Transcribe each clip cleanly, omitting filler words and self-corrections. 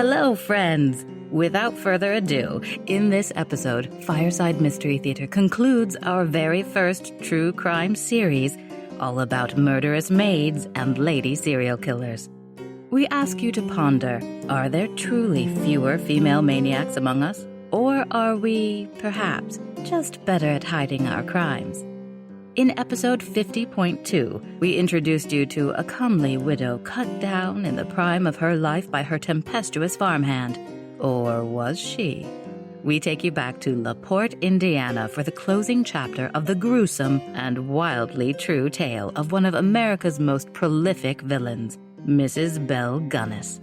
Hello, friends. Without further ado, in this episode, Fireside Mystery Theater concludes our very first true crime series, all about murderous maids and lady serial killers. We ask you to ponder, are there truly fewer female maniacs among us? Or are we, perhaps, just better at hiding our crimes? In episode 50.2, we introduced you to a comely widow cut down in the prime of her life by her tempestuous farmhand. Or was she? We take you back to LaPorte, Indiana for the closing chapter of the gruesome and wildly true tale of one of America's most prolific villains, Mrs. Belle Gunness.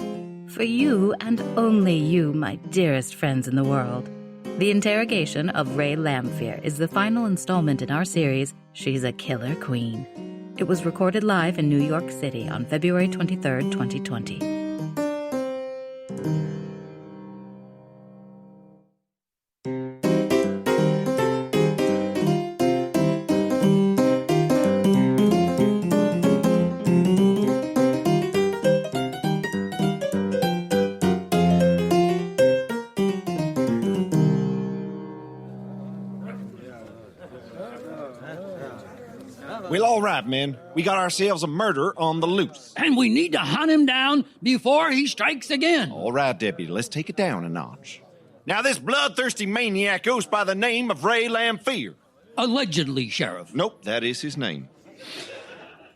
For you and only you, my dearest friends in the world. The Interrogation of Ray Lamphere is the final installment in our series, She's a Killer Queen. It was recorded live in New York City on February 23rd, 2020. Well, all right, men. We got ourselves a murderer on the loose. And we need to hunt him down before he strikes again. All right, deputy, let's take it down a notch. Now, this bloodthirsty maniac goes by the name of Ray Lamphere. Allegedly, Sheriff. Nope, that is his name.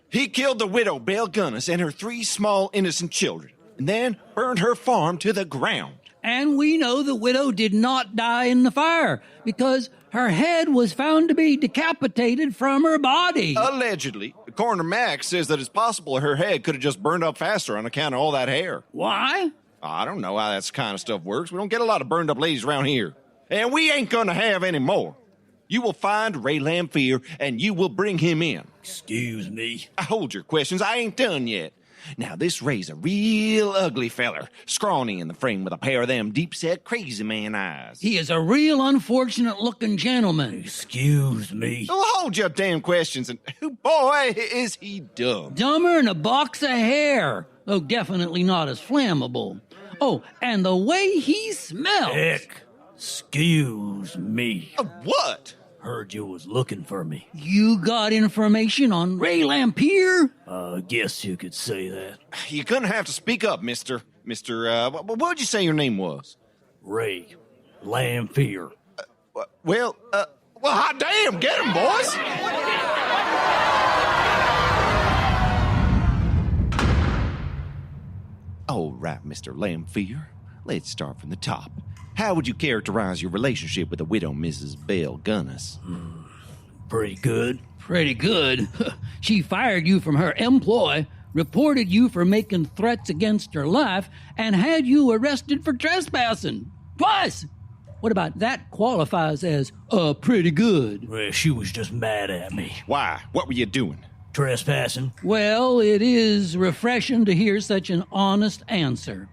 He killed the widow, Belle Gunness, and her 3 small innocent children, and then burned her farm to the ground. And we know the widow did not die in the fire because her head was found to be decapitated from her body. Allegedly. Coroner Max says that it's possible her head could have just burned up faster on account of all that hair. Why? I don't know how that kind of stuff works. We don't get a lot of burned up ladies around here. And we ain't gonna have any more. You will find Ray Lamphere, and you will bring him in. Excuse me. Hold your questions. I ain't done yet. Now, this Ray's a real ugly feller, scrawny in the frame with a pair of them deep-set crazy man eyes. He is a real unfortunate-looking gentleman. Excuse me. Oh, hold your damn questions, and boy, is he dumb. Dumber than a box of hair, though definitely not as flammable. Oh, and the way he smells. Heck, excuse me. What? Heard you was looking for me. You got information on Ray Lamphere? Guess you could say that. You're gonna have to speak up, Mr. What'd you say your name was? Ray Lamphere. Well, hot damn, get him, boys! All right, Mr. Lamphere, let's start from the top. How would you characterize your relationship with the widow, Mrs. Belle Gunness? Pretty good. Pretty good. She fired you from her employ, reported you for making threats against her life, and had you arrested for trespassing. Twice! What about that qualifies as pretty good? Well, she was just mad at me. Why? What were you doing? Trespassing. Well, it is refreshing to hear such an honest answer.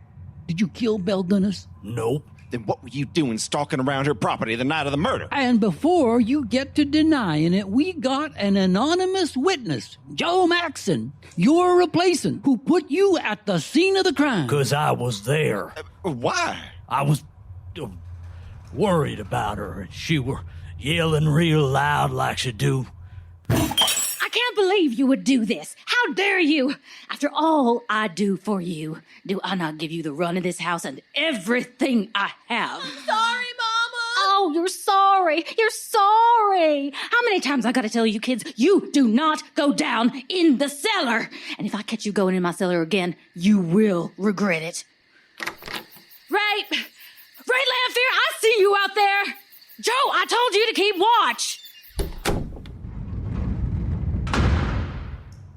Did you kill Belle Gunness? Nope. Then what were you doing stalking around her property the night of the murder? And before you get to denying it, we got an anonymous witness, Joe Maxon, your replacement, who put you at the scene of the crime. 'Cause I was there. Why? I was worried about her, and she were yelling real loud like she do. I can't believe you would do this. How dare you? After all I do for you, do I not give you the run of this house and everything I have? Sorry, Mama. Oh, you're sorry. You're sorry. How many times I gotta tell you kids, you do not go down in the cellar. And if I catch you going in my cellar again, you will regret it. Ray Lamphere, I see you out there. Joe, I told you to keep watch.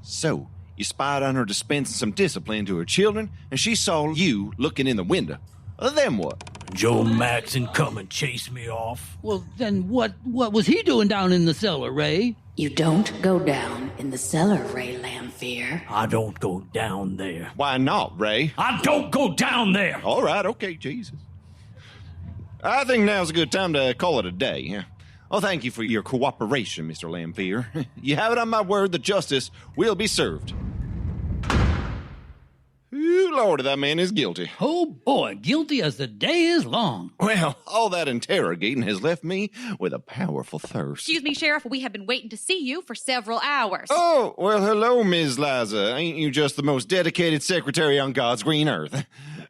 So, you spied on her dispensing some discipline to her children, and she saw you looking in the window. Well, then what? Joe Maxon come and chase me off. Well, then what was he doing down in the cellar, Ray? You don't go down in the cellar, Ray Lamphere. I don't go down there. Why not, Ray? I don't go down there! All right, okay, Jesus. I think now's a good time to call it a day. Yeah. Oh, thank you for your cooperation, Mr. Lamphere. You have it on my word that justice will be served. Ooh, Lordy, that man is guilty. Oh boy, guilty as the day is long. Well, all that interrogating has left me with a powerful thirst. Excuse me, Sheriff, we have been waiting to see you for several hours. Oh, well, hello, Ms. Liza. Ain't you just the most dedicated secretary on God's green earth?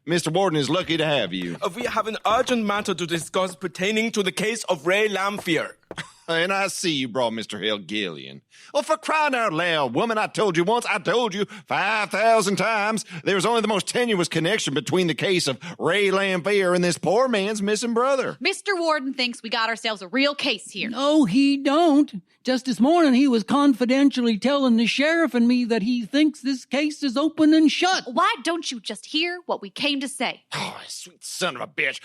Mr. Warden is lucky to have you. We have an urgent matter to discuss pertaining to the case of Ray Lamphere. And I see you brought Mr. Helgelien. Well, for crying out loud, woman, I told you once, I told you 5,000 times, there's only the most tenuous connection between the case of Ray Lamphere and this poor man's missing brother. Mr. Warden thinks we got ourselves a real case here. No, he don't. Just this morning, he was confidentially telling the sheriff and me that he thinks this case is open and shut. Why don't you just hear what we came to say? Oh, sweet son of a bitch.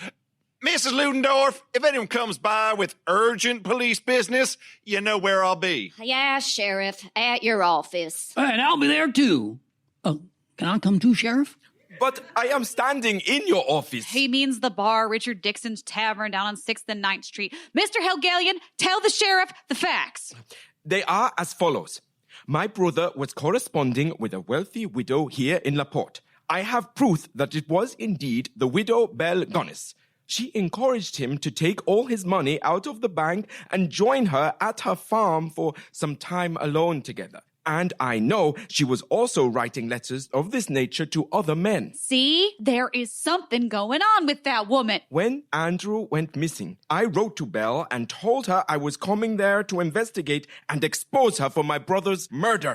Mrs. Lugendorf, if anyone comes by with urgent police business, you know where I'll be. Yeah, Sheriff, at your office. And I'll be there too. Can I come too, Sheriff? But I am standing in your office. He means the bar, Richard Dixon's Tavern down on 6th and 9th Street. Mr. Helgelien, tell the sheriff the facts. They are as follows. My brother was corresponding with a wealthy widow here in Laporte. I have proof that it was indeed the widow Belle Gunness. She encouraged him to take all his money out of the bank and join her at her farm for some time alone together. And I know she was also writing letters of this nature to other men. See, there is something going on with that woman. When Andrew went missing, I wrote to Belle and told her I was coming there to investigate and expose her for my brother's murder.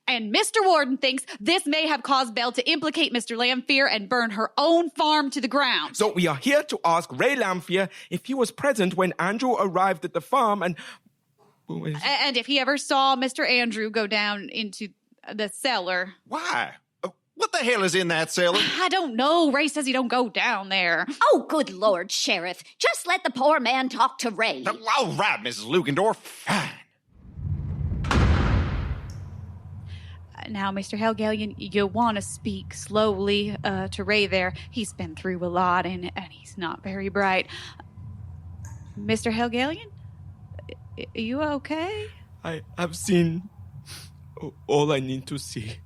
And Mr. Warden thinks this may have caused Belle to implicate Mr. Lamphere and burn her own farm to the ground. So we are here to ask Ray Lamphere if he was present when Andrew arrived at the farm and if he ever saw Mr. Andrew go down into the cellar. Why? What the hell is in that cellar? I don't know. Ray says he don't go down there. Oh, good Lord, Sheriff. Just let the poor man talk to Ray. All right, Mrs. Lugendorf. Fine. Now, Mr. Helgelien, you want to speak slowly to Ray there. He's been through a lot, and he's not very bright. Mr. Helgelien? Are you okay? I have seen all I need to see.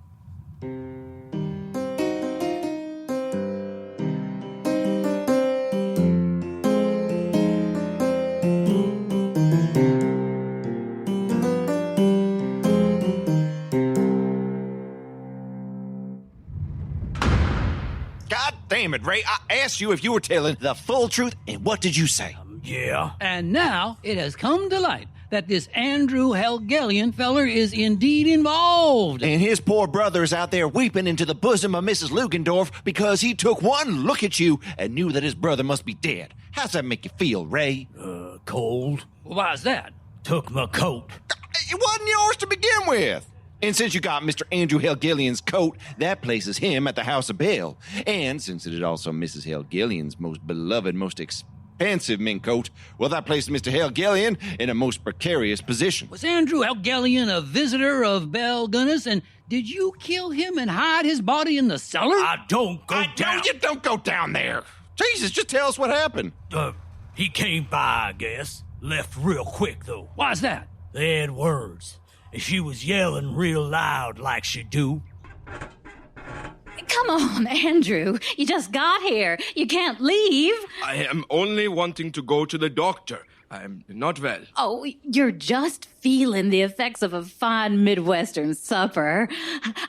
God damn it, Ray. I asked you if you were telling the full truth, and what did you say? Yeah. And now it has come to light that this Andrew Helgelien feller is indeed involved. And his poor brother is out there weeping into the bosom of Mrs. Lugendorf because he took one look at you and knew that his brother must be dead. How's that make you feel, Ray? Cold. Why's that? Took my coat. It wasn't yours to begin with. And since you got Mr. Andrew Helgelien's coat, that places him at the House of Belle. And since it is also Mrs. Helgelien's most beloved, most expensive mink coat, well, that places Mr. Helgelien in a most precarious position. Was Andrew Helgelien a visitor of Belle Gunness, and did you kill him and hide his body in the cellar? I don't go down. No, you don't go down there. Jesus, just tell us what happened. He came by, I guess. Left real quick, though. Why's that? They had words. And she was yelling real loud like she do. Come on, Andrew. You just got here. You can't leave. I am only wanting to go to the doctor. I am not well. Oh, you're just feeling the effects of a fine Midwestern supper.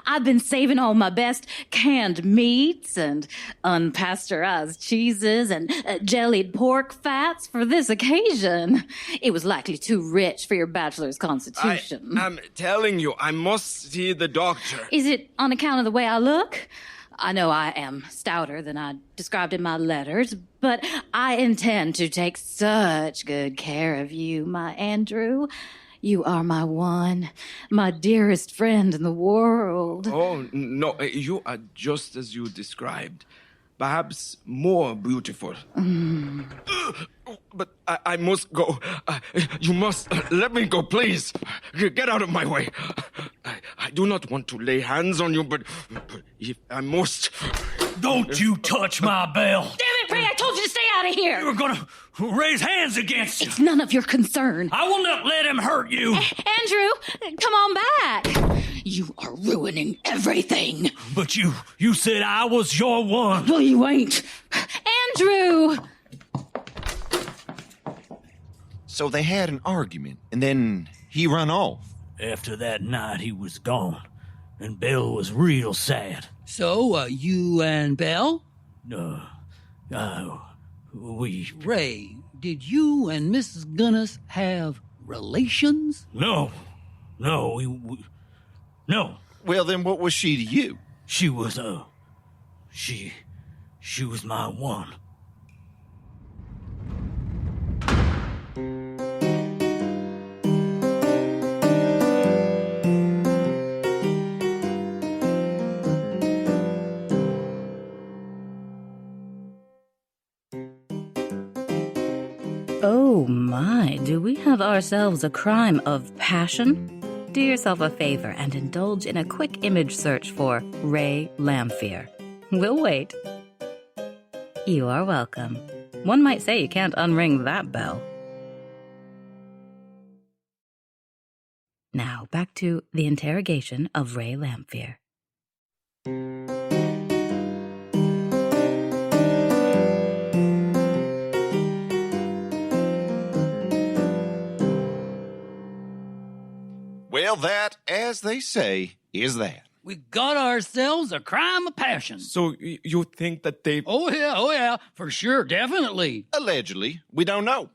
I've been saving all my best canned meats and unpasteurized cheeses and jellied pork fats for this occasion. It was likely too rich for your bachelor's constitution. I am telling you, I must see the doctor. Is it on account of the way I look? I know I am stouter than I described in my letters, but I intend to take such good care of you, my Andrew. You are my one, my dearest friend in the world. Oh, no, you are just as you described. Perhaps more beautiful. But I must go. You must let me go, please. Get out of my way. I do not want to lay hands on you, but if I must... Don't you touch my Belle. Damn it, Ray, I told you to stay out of here. You're gonna raise hands against you. It's none of your concern. I will not let him hurt you. Andrew, come on back. You are ruining everything. But you said I was your one. Well, you ain't. Andrew! So they had an argument, and then he run off. After that night, he was gone, and Belle was real sad. So, you and Belle? We... Ray, did you and Mrs. Gunness have relations? No. No. Well, then what was she to you? She was, she was my one. Oh my, do we have ourselves a crime of passion? Do yourself a favor and indulge in a quick image search for Ray Lamphere. We'll wait. You are welcome. One might say you can't unring that bell. Now back to the interrogation of Ray Lamphere. Well, that, as they say, is that. We got ourselves a crime of passion. So you think that they... Oh yeah, for sure, definitely. Allegedly, we don't know.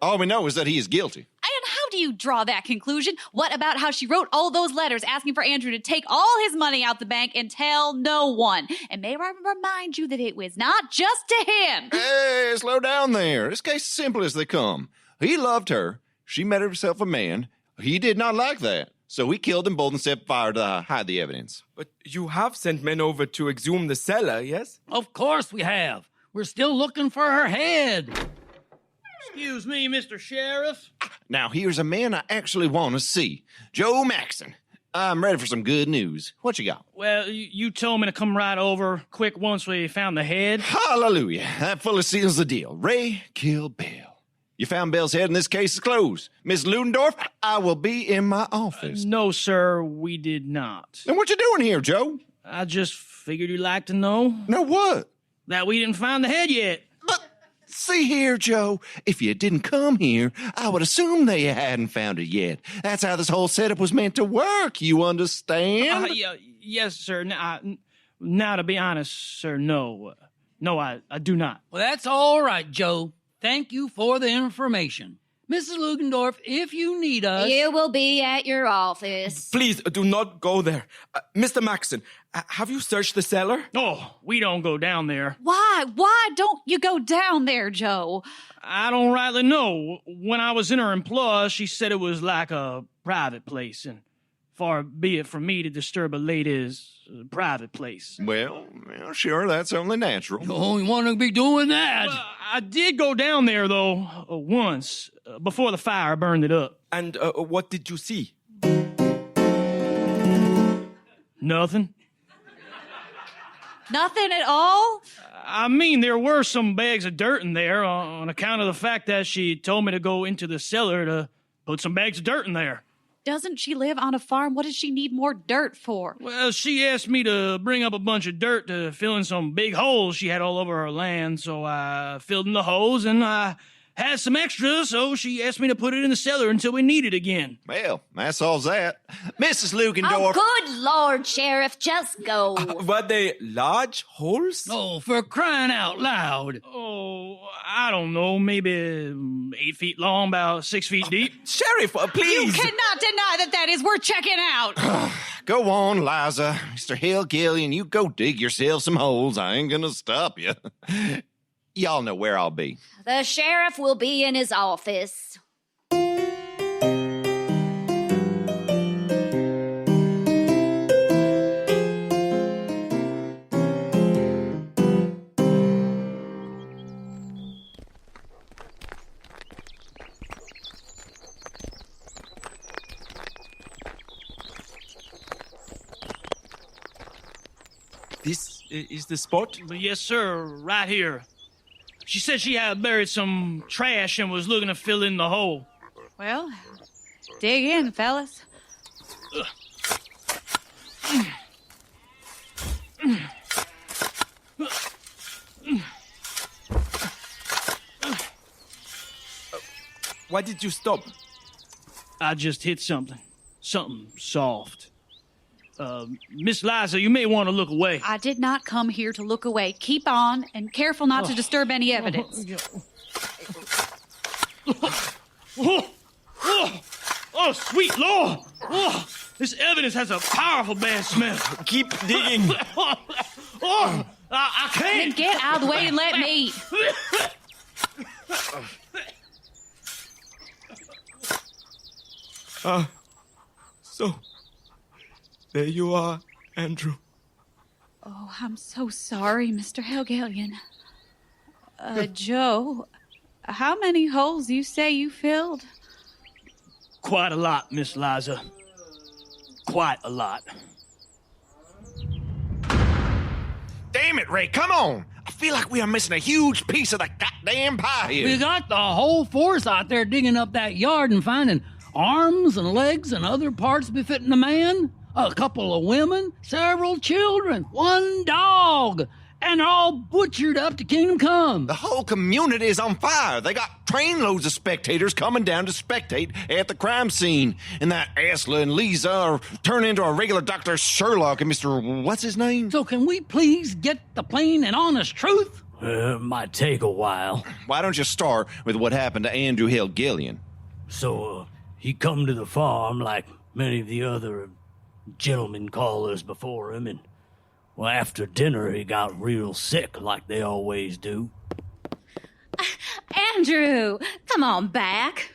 All we know is that he is guilty. And how do you draw that conclusion? What about how she wrote all those letters asking for Andrew to take all his money out the bank and tell no one? And may I remind you that it was not just to him. Hey, slow down there. This case is simple as they come. He loved her. She met herself a man. He did not like that. So he killed them both and set fire to hide the evidence. But you have sent men over to exhume the cellar, yes? Of course we have. We're still looking for her head. Excuse me, Mr. Sheriff. Now, here's a man I actually want to see. Joe Maxon. I'm ready for some good news. What you got? Well, you told me to come right over quick once we found the head. Hallelujah. That fully seals the deal. Ray killed Belle. You found Belle's head and this case is closed. Miss Lugendorf, I will be in my office. No, sir, we did not. Then what you doing here, Joe? I just figured you'd like to know. Know what? That we didn't find the head yet. But see here, Joe. If you didn't come here, I would assume they hadn't found it yet. That's how this whole setup was meant to work. You understand? Yes, sir. Now, to be honest, sir, no. No, I do not. Well, that's all right, Joe. Thank you for the information. Mrs. Lugendorf, if you need us... You will be at your office. Please, do not go there. Mr. Maxon, have you searched the cellar? Oh, we don't go down there. Why? Why don't you go down there, Joe? I don't rightly know. When I was in her employ, she said it was like a private place, and far be it from me to disturb a lady's private place. Well, sure, that's only natural. You only want to be doing that. I did go down there, though, once, before the fire burned it up. And what did you see? Nothing. Nothing at all? I mean, there were some bags of dirt in there on account of the fact that she told me to go into the cellar to put some bags of dirt in there. Doesn't she live on a farm? What does she need more dirt for? Well, she asked me to bring up a bunch of dirt to fill in some big holes she had all over her land, so I filled in the holes, and I had some extra, so she asked me to put it in the cellar until we need it again. Well, that solves that. Mrs. Lugendorf. Oh, good Lord, Sheriff, just go. Were they large holes? Oh, for crying out loud. Oh, I don't know, maybe 8 feet long, about 6 feet deep. Sheriff, You please! cannot deny that is worth checking out. Go on, Liza. Mr. Helgelien, you go dig yourself some holes. I ain't gonna stop you. Y'all know where I'll be. The sheriff will be in his office. This is the spot? Yes, sir, right here. She said she had buried some trash and was looking to fill in the hole. Well, dig in, fellas. Why did you stop? I just hit something. Something soft. Miss Liza, you may want to look away. I did not come here to look away. Keep on, and careful not to disturb any evidence. Oh, sweet Lord! Oh, this evidence has a powerful bad smell. Keep digging. I can't. Then get out of the way and let me. So, there you are, Andrew. Oh, I'm so sorry, Mr. Helgelien. Joe, how many holes you say you filled? Quite a lot, Miss Liza. Quite a lot. Damn it, Ray, come on. I feel like we are missing a huge piece of the goddamn pie here. We got the whole force out there digging up that yard and finding arms and legs and other parts befitting a man, a couple of women, several children, one dog, and they're all butchered up to kingdom come. The whole community is on fire. They got trainloads of spectators coming down to spectate at the crime scene. And that Asle and Liza are turned into a regular Dr. Sherlock and Mr. What's his name? So can we please get the plain and honest truth? Might take a while. Why don't you start with what happened to Andrew Helgelien? So, he come to the farm like many of the other gentlemen callers before him, and, well, after dinner he got real sick like they always do. Andrew, come on back.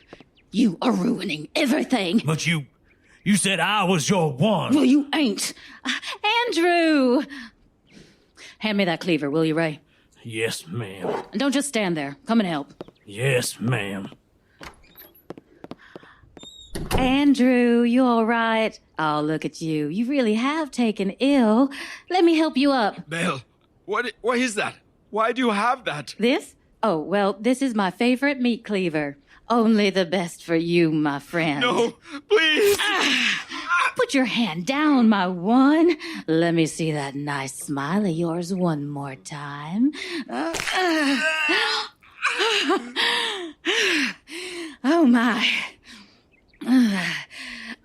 You are ruining everything. But you said I was your one. Well, you ain't. Andrew! Hand me that cleaver, will you, Ray? Yes, ma'am. And don't just stand there. Come and help. Yes, ma'am. Andrew, you all right? Oh, look at you. You really have taken ill. Let me help you up. Belle, what is that? Why do you have that? This? Oh, well, this is my favorite meat cleaver. Only the best for you, my friend. No, please. Put your hand down, my one. Let me see that nice smile of yours one more time. Oh, my.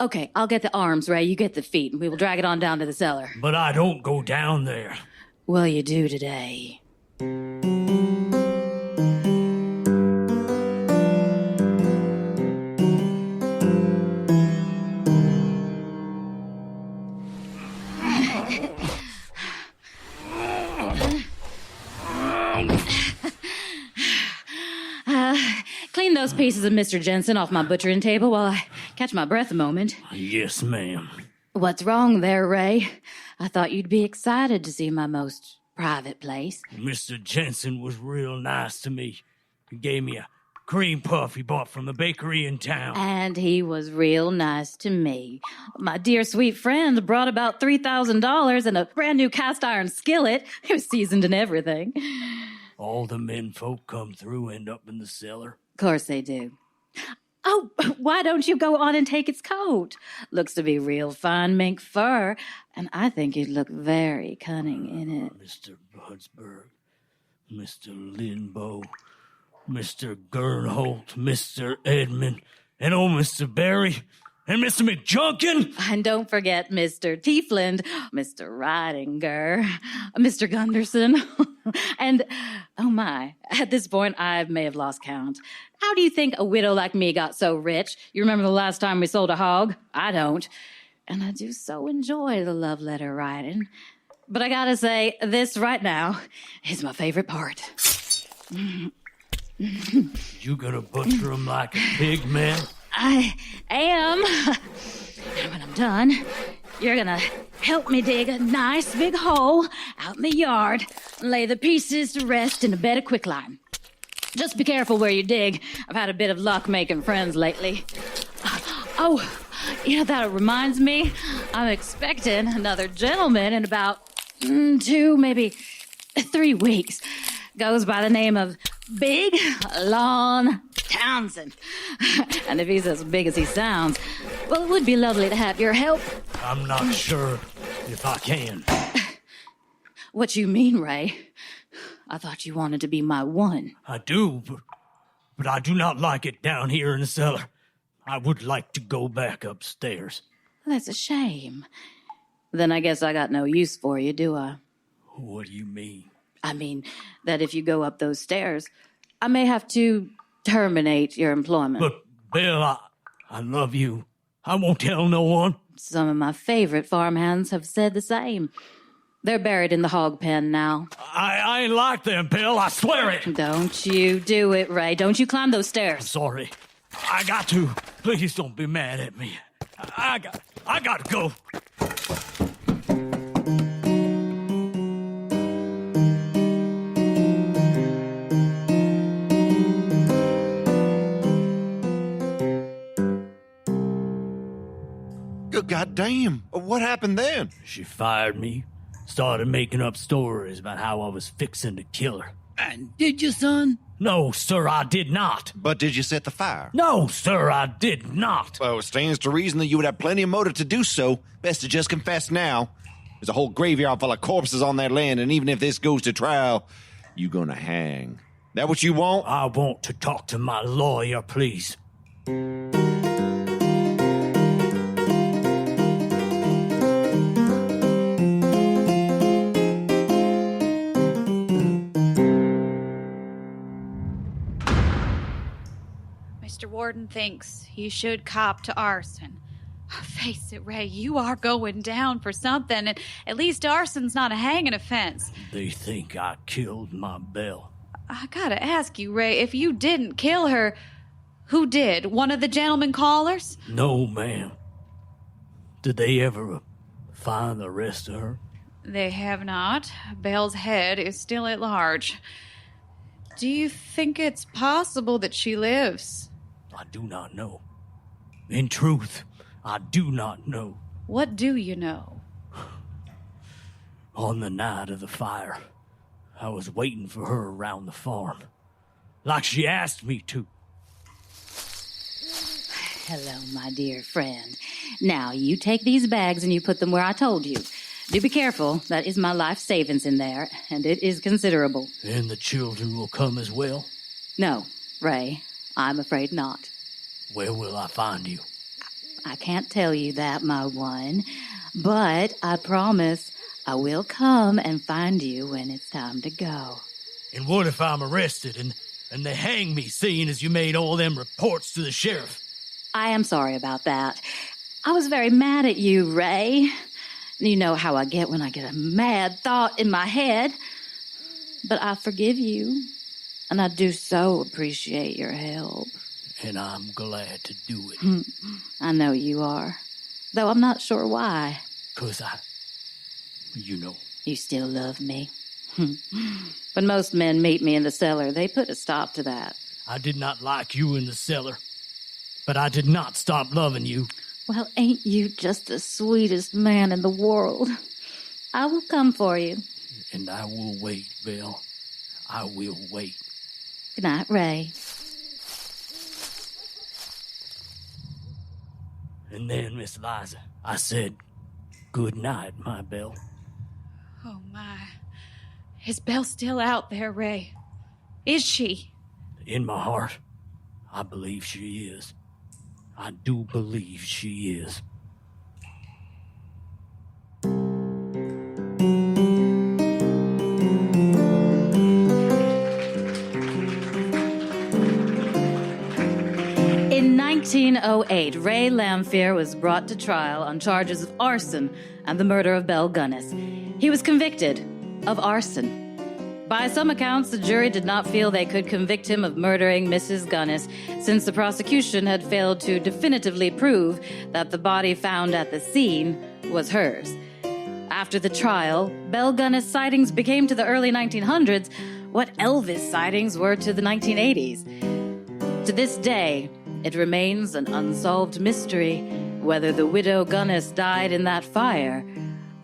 Okay, I'll get the arms, Ray. You get the feet, and we will drag it on down to the cellar. But I don't go down there. Well, you do today. Clean those pieces of Mr. Jensen off my butchering table while I catch my breath a moment. Yes, ma'am. What's wrong there, Ray? I thought you'd be excited to see my most private place. Mr. Jensen was real nice to me. He gave me a cream puff he bought from the bakery in town. And he was real nice to me. My dear sweet friend brought about $3,000 and a brand new cast iron skillet. It was seasoned and everything. All the men folk come through end up in the cellar. Of course they do. Oh, why don't you go on and take its coat? Looks to be real fine mink fur, and I think you'd look very cunning in it. Mr. Budsberg, Mr. Linbo, Mr. Gernholt, Mr. Edmund, and old Mr. Barry, and Mr. McJunkin. And don't forget Mr. Tiefland, Mr. Ridinger, Mr. Gunderson, and, oh my, at this point I may have lost count. How do you think a widow like me got so rich? You remember the last time we sold a hog? I don't. And I do so enjoy the love letter writing. But I gotta say, this right now is my favorite part. You gonna butcher him like a pig, man? I am. And when I'm done, you're gonna help me dig a nice big hole out in the yard and lay the pieces to rest in a bed of quicklime. Just be careful where you dig. I've had a bit of luck making friends lately. Oh, that reminds me. I'm expecting another gentleman in about 2, maybe 3 weeks. Goes by the name of Big Lon Townsend. And if he's as big as he sounds, well, it would be lovely to have your help. I'm not sure if I can. What you mean, Ray? I thought you wanted to be my one. I do, but I do not like it down here in the cellar. I would like to go back upstairs. That's a shame. Then I guess I got no use for you, do I? What do you mean? I mean, that if you go up those stairs, I may have to terminate your employment. But, Belle, I love you. I won't tell no one. Some of my favorite farmhands have said the same. They're buried in the hog pen now. I ain't like them, Belle. I swear it. Don't you do it, Ray. Don't you climb those I'm stairs. sorry. I got to. Please don't be mad at me. I got to go. Good goddamn. What happened then? She fired me. Started making up stories about how I was fixing to kill her. And did you, son? No, sir, I did not. But did you set the fire? No, sir, I did not. Well, it stands to reason that you would have plenty of motive to do so. Best to just confess now. There's a whole graveyard full of corpses on that land, and even if this goes to trial, you gonna hang. That what you want? I want to talk to my lawyer, please. Mr. Warden thinks he should cop to arson. Face it, Ray, you are going down for something, and at least arson's not a hanging offense. They think I killed my Belle. I gotta ask you, Ray, if you didn't kill her, who did? One of the gentlemen callers? No, ma'am. Did they ever find the rest of her? They have not. Belle's head is still at large. Do you think it's possible that she lives? I do not know. In truth, I do not know. What do you know? On the night of the fire, I was waiting for her around the farm, like she asked me to. Hello, my dear friend. Now, you take these bags and you put them where I told you. Do be careful. That is my life savings in there, and it is considerable. And the children will come as well? No, Ray, I'm afraid not. Where will I find you? I can't tell you that, my one, but I promise I will come and find you when it's time to go. And what if I'm arrested and they hang me, seeing as you made all them reports to the sheriff? I am sorry about that. I was very mad at you, Ray. You know how I get when I get a mad thought in my head. But I forgive you, and I do so appreciate your help. And I'm glad to do it. I know you are, though I'm not sure why. 'Cause you know. You still love me. When most men meet me in the cellar, they put a stop to that. I did not like you in the cellar, but I did not stop loving you. Well, ain't you just the sweetest man in the world? I will come for you. And I will wait, Belle. I will wait. Good night, Ray. And then, Miss Liza, I said, good night, my Belle. Oh, my. Is Belle still out there, Ray? Is she? In my heart, I believe she is. I do believe she is. In 1908, Ray Lamphere was brought to trial on charges of arson and the murder of Belle Gunness. He was convicted of arson. By some accounts, the jury did not feel they could convict him of murdering Mrs. Gunness, since the prosecution had failed to definitively prove that the body found at the scene was hers. After the trial, Belle Gunness sightings became to the early 1900s what Elvis sightings were to the 1980s. To this day, it remains an unsolved mystery whether the widow Gunness died in that fire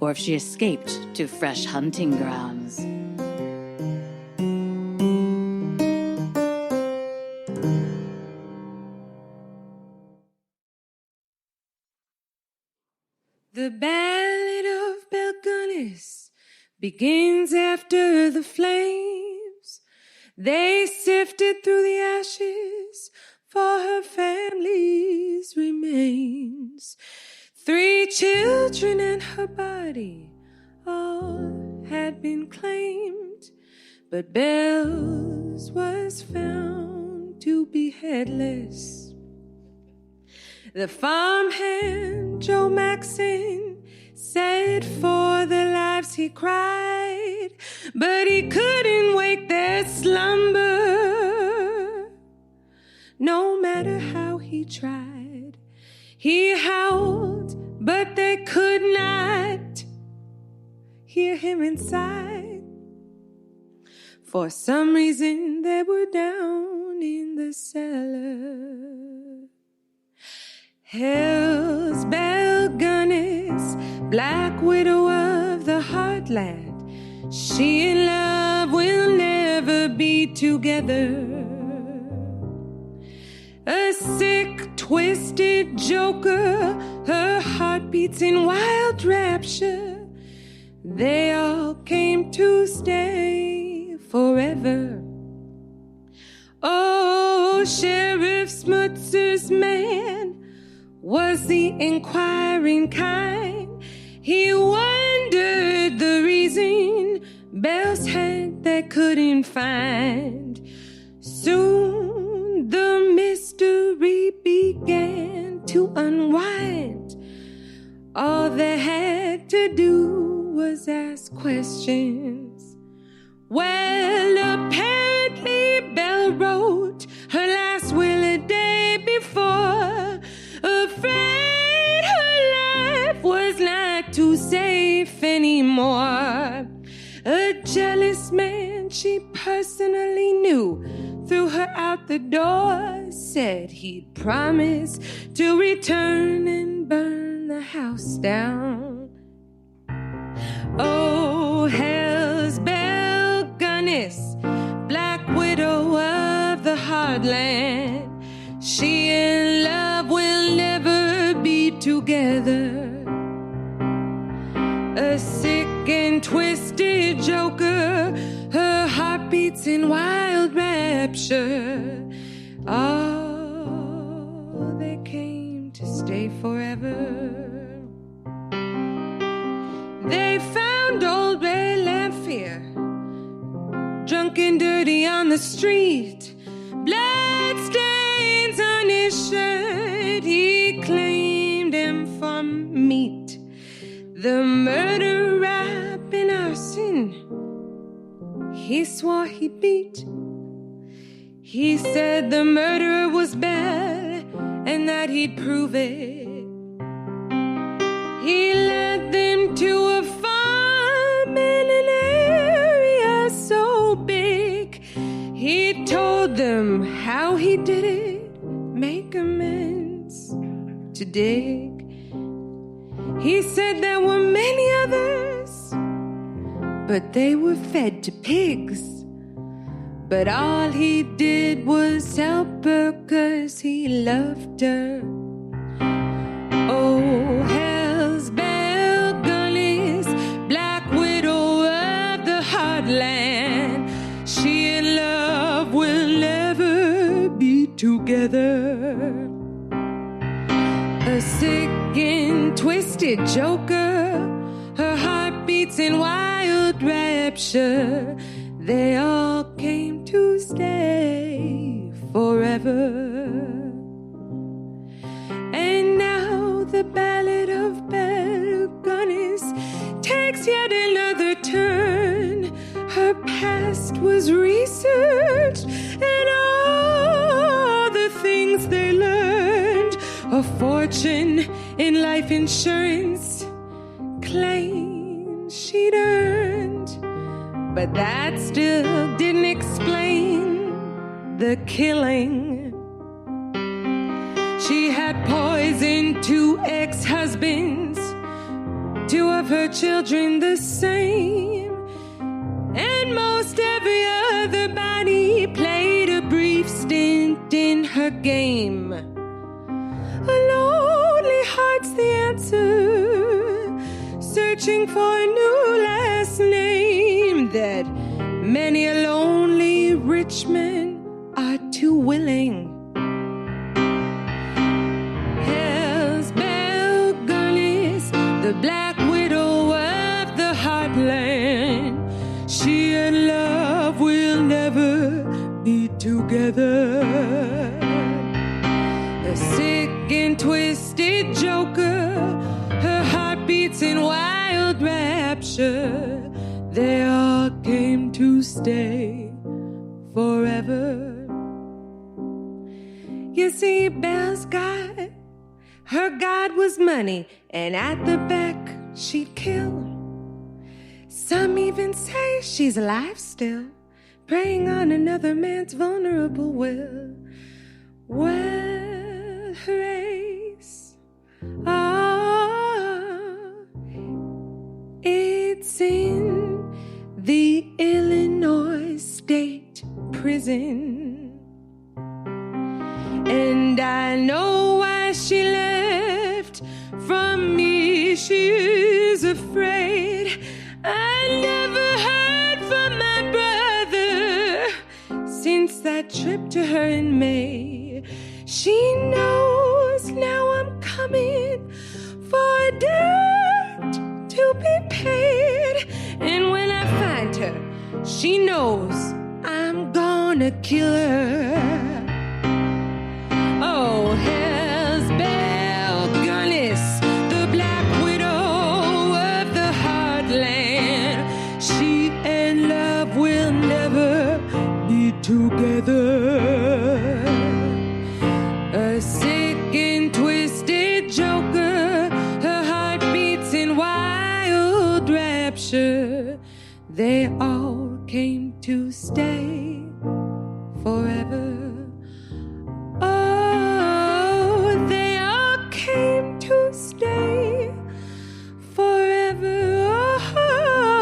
or if she escaped to fresh hunting grounds. The Ballad of Belle Gunness begins after the flames. They sifted through the ashes for her family's remains. 3 children and her body all had been claimed, but Belle's was found to be headless. The farmhand, Joe Maxon, said for their lives he cried, but he couldn't wake their slumber. No matter how he tried, he howled, but they could not hear him inside. For some reason they were down in the cellar. Hale's Belle Gunness, Black Widow of the Heartland, she and love will never be together. A sick, twisted joker, her heart beats in wild rapture. They all came to stay forever. Oh, Sheriff Smutzer's man was the inquiring kind. He wondered the reason Belle's had they couldn't find. Soon the mystery began to unwind. All they had to do was ask questions. Well, apparently Belle wrote her last will a day before, afraid her life was not too safe anymore. A jealous man she personally knew threw her out the door, said he'd promise to return and burn the house down. Oh, Hale's Belle Gunness, Black Widow of the Heartland, she and love will never be together. A sick and twisted joker, her heart beats in wild rapture. Oh, they came to stay forever. They found old Ray Lamphere, drunk and dirty on the street, blood stains on his shirt. He claimed him for meat. The murder, rap, and arson he swore he beat. He said the murderer was Belle and that he'd prove it. He led them to a farm in an area so big. He told them how he did it, make amends, to dig. He said there were many others, but they were fed to pigs. But all he did was help her 'cause he loved her. Oh, Hale's Belle Gunness, Black Widow of the Heartland, she and love will never be together. A sick and twisted joker, her heart beats in wild rapture. They all came to stay forever. And now the Ballad of Belle Gunness takes yet another turn. Her past was researched, and all the things they learned, a fortune in life insurance claims she'd earned. But that still didn't explain the killing. She had poisoned 2 ex-husbands, 2 of her children the same, and most every other body played a brief stint in her game. A lonely heart's the answer, searching for a new last name that Many a lonely rich man are too willing. Hell's Belle Gunness, the black widow of the heartland. She and love will never be together. A sick and twisted joker, her heart beats in wild rapture. They all came to stay forever. You see, Belle's God, her God was money, and at the back she'd kill. Some even say she's alive still, preying on another man's vulnerable will. Well, her race, it's in the Illinois State Prison. And I know why she left from me. She is afraid. I never heard from my brother since that trip to her in May. She knows now I'm coming for dirt to be paid. And when I find her, she knows I'm gonna kill her. Oh, hell's Belle Gunness, the black widow of the heartland. She and love will never be together. A sick and twisted joker, her heart beats in wild rapture. They all came to stay forever. Oh, they all came to stay forever. Oh,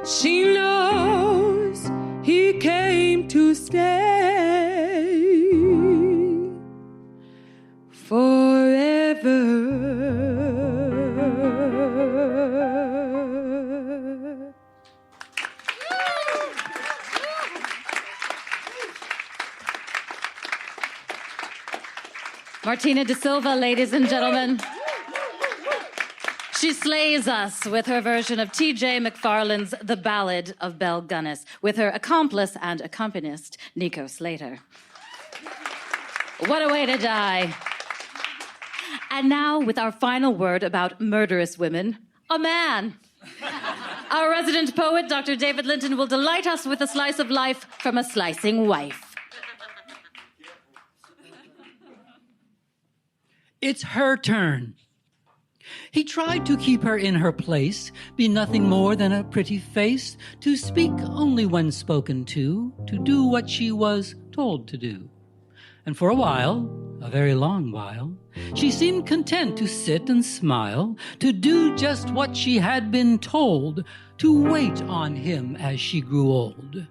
she knows he came to stay forever. Martina de Silva, ladies and gentlemen. She slays us with her version of T.J. McFarlane's The Ballad of Belle Gunness, with her accomplice and accompanist, Nico Slater. What a way to die. And now, with our final word about murderous women, a man. Our resident poet, Dr. David Linton, will delight us with a slice of life from a slicing wife. It's her turn. He tried to keep her in her place, be nothing more than a pretty face, to speak only when spoken to do what she was told to do. And for a while, a very long while, she seemed content to sit and smile, to do just what she had been told, to wait on him as she grew old.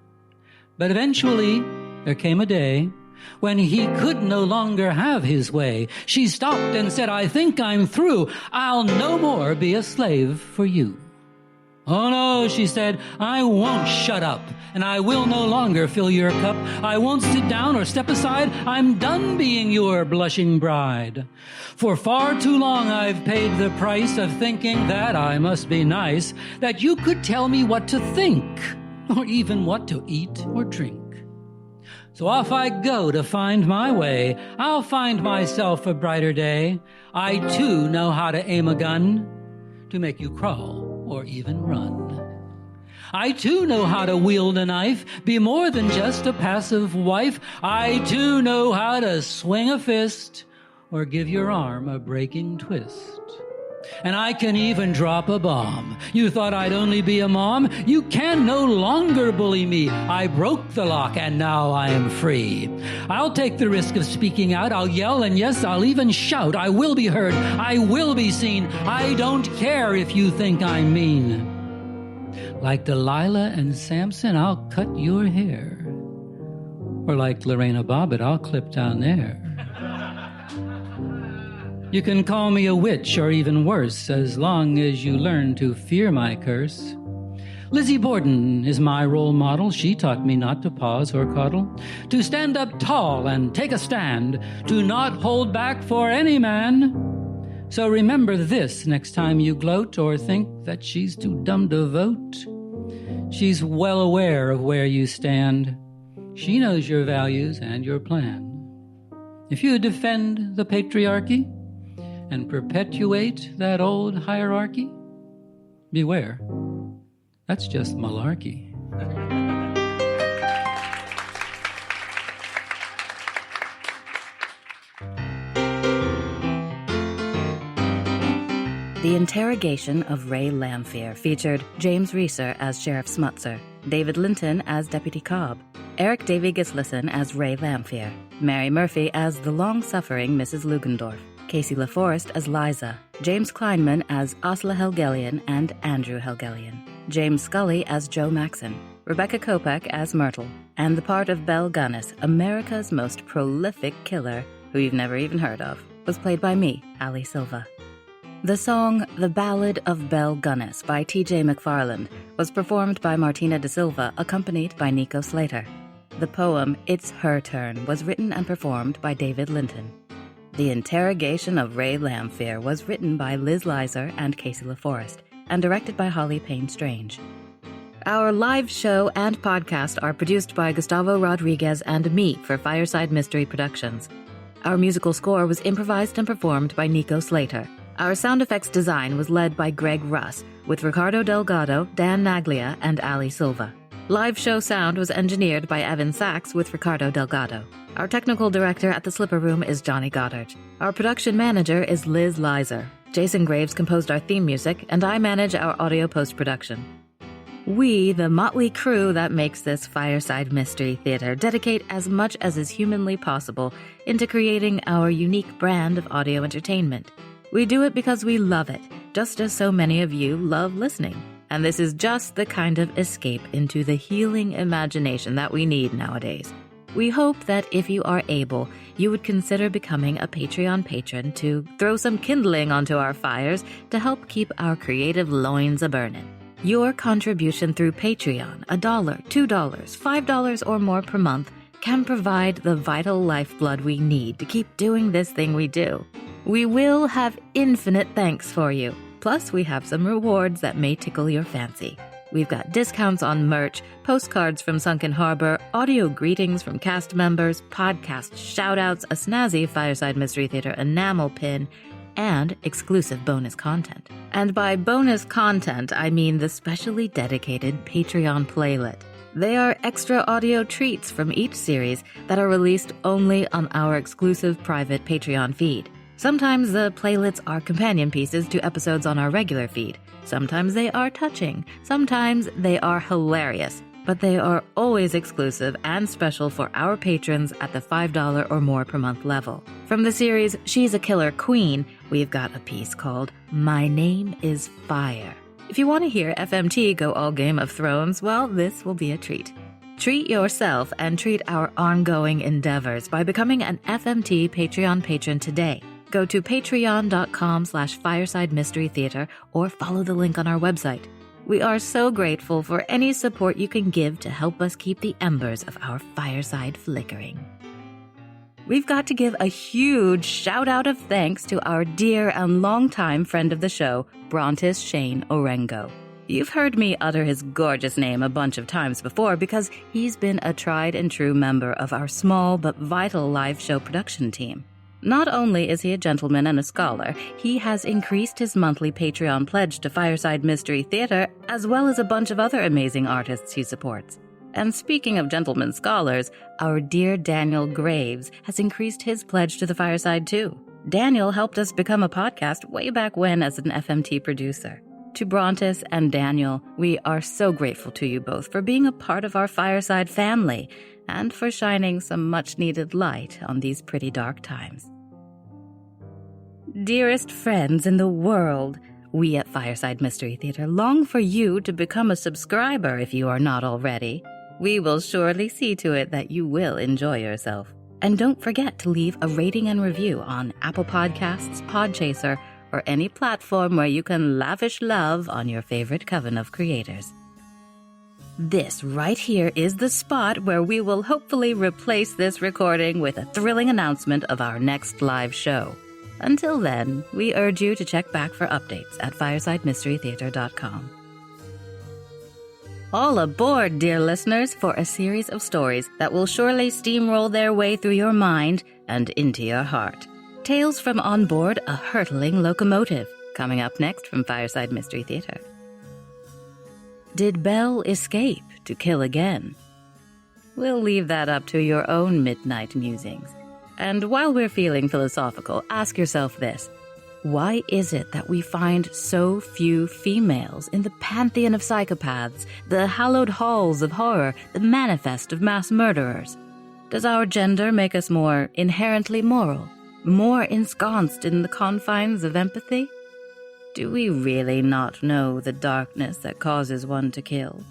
But eventually, there came a day when he could no longer have his way. She stopped and said, I think I'm through. I'll no more be a slave for you. Oh no, she said, I won't shut up, and I will no longer fill your cup. I won't sit down or step aside. I'm done being your blushing bride. For far too long I've paid the price of thinking that I must be nice, that you could tell me what to think, or even what to eat or drink. So off I go to find my way. I'll find myself a brighter day. I too know how to aim a gun to make you crawl or even run. I too know how to wield a knife, be more than just a passive wife. I too know how to swing a fist or give your arm a breaking twist. And I can even drop a bomb. You thought I'd only be a mom? You can no longer bully me. I broke the lock and now I am free. I'll take the risk of speaking out. I'll yell and yes, I'll even shout. I will be heard. I will be seen. I don't care if you think I'm mean. Like Delilah and Samson, I'll cut your hair. Or like Lorena Bobbitt, I'll clip down there. You can call me a witch or even worse, as long as you learn to fear my curse. Lizzie Borden is my role model. She taught me not to pause or coddle, to stand up tall and take a stand, to not hold back for any man. So remember this next time you gloat or think that she's too dumb to vote. She's well aware of where you stand. She knows your values and your plan. If you defend the patriarchy and perpetuate that old hierarchy, beware, that's just malarkey. The Interrogation of Ray Lamphere featured James Rieser as Sheriff Smutzer, David Linton as Deputy Cobb, Eirik Davey-Gislason as Ray Lamphere, Mary Murphy as the long-suffering Mrs. Lugendorf, Kacie Laforest as Liza, James Kleinmann as Asle Helgelien and Andrew Helgelien, James Scully as Joe Maxon, Rebecca Kopec as Myrtle, and the part of Belle Gunness, America's most prolific killer, who you've never even heard of, was played by me, Ali Silva. The song The Ballad of Belle Gunness by T.J. McFarland was performed by Martina de Silva, accompanied by Nico Slater. The poem It's Her Turn was written and performed by David Linton. The Interrogation of Ray Lamphere was written by Liz Liza and Kacie Laforest and directed by Holly Payne Strange. Our live show and podcast are produced by Gustavo Rodriguez and me for Fireside Mystery Productions. Our musical score was improvised and performed by Nico Slater. Our sound effects design was led by Greg Russ, with Ricardo Delgado, Dan Naglia, and Ali Silva. Live show sound was engineered by Evan Sachs with Ricardo Delgado. Our technical director at the Slipper Room is Johnny Goddard. Our production manager is Liz Liza. Jason Graves composed our theme music, and I manage our audio post-production. We, the motley crew that makes this Fireside Mystery Theater, dedicate as much as is humanly possible into creating our unique brand of audio entertainment. We do it because we love it, just as so many of you love listening. And this is just the kind of escape into the healing imagination that we need nowadays. We hope that if you are able, you would consider becoming a Patreon patron to throw some kindling onto our fires to help keep our creative loins a-burnin'. Your contribution through Patreon, $1, $2, $5 or more per month, can provide the vital lifeblood we need to keep doing this thing we do. We will have infinite thanks for you. Plus, we have some rewards that may tickle your fancy. We've got discounts on merch, postcards from Sunken Harbor, audio greetings from cast members, podcast shoutouts, a snazzy Fireside Mystery Theater enamel pin, and exclusive bonus content. And by bonus content, I mean the specially dedicated Patreon playlet. They are extra audio treats from each series that are released only on our exclusive private Patreon feed. Sometimes the playlets are companion pieces to episodes on our regular feed. Sometimes they are touching. Sometimes they are hilarious. But they are always exclusive and special for our patrons at the $5 or more per month level. From the series She's a Killer Queen, we've got a piece called My Name is Fire. If you want to hear FMT go all Game of Thrones, well, this will be a treat. Treat yourself and treat our ongoing endeavors by becoming an FMT Patreon patron today. Go to patreon.com/Fireside Mystery Theater or follow the link on our website. We are so grateful for any support you can give to help us keep the embers of our fireside flickering. We've got to give a huge shout out of thanks to our dear and longtime friend of the show, Brontis Shane Orengo. You've heard me utter his gorgeous name a bunch of times before because he's been a tried and true member of our small but vital live show production team. Not only is he a gentleman and a scholar, he has increased his monthly Patreon pledge to Fireside Mystery Theater, as well as a bunch of other amazing artists he supports. And speaking of gentlemen scholars, our dear Daniel Graves has increased his pledge to the Fireside too. Daniel helped us become a podcast way back when as an FMT producer. To Brontis and Daniel, we are so grateful to you both for being a part of our Fireside family and for shining some much-needed light on these pretty dark times. Dearest friends in the world, we at Fireside Mystery Theater long for you to become a subscriber if you are not already. We will surely see to it that you will enjoy yourself. And don't forget to leave a rating and review on Apple Podcasts, Podchaser, or any platform where you can lavish love on your favorite coven of creators. This right here is the spot where we will hopefully replace this recording with a thrilling announcement of our next live show. Until then, we urge you to check back for updates at firesidemysterytheater.com. All aboard, dear listeners, for a series of stories that will surely steamroll their way through your mind and into your heart. Tales from on board a hurtling locomotive, coming up next from Fireside Mystery Theater. Did Belle escape to kill again? We'll leave that up to your own midnight musings. And while we're feeling philosophical, ask yourself this. Why is it that we find so few females in the pantheon of psychopaths, the hallowed halls of horror, the manifest of mass murderers? Does our gender make us more inherently moral, more ensconced in the confines of empathy? Do we really not know the darkness that causes one to kill?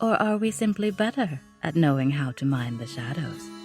Or are we simply better at knowing how to mind the shadows?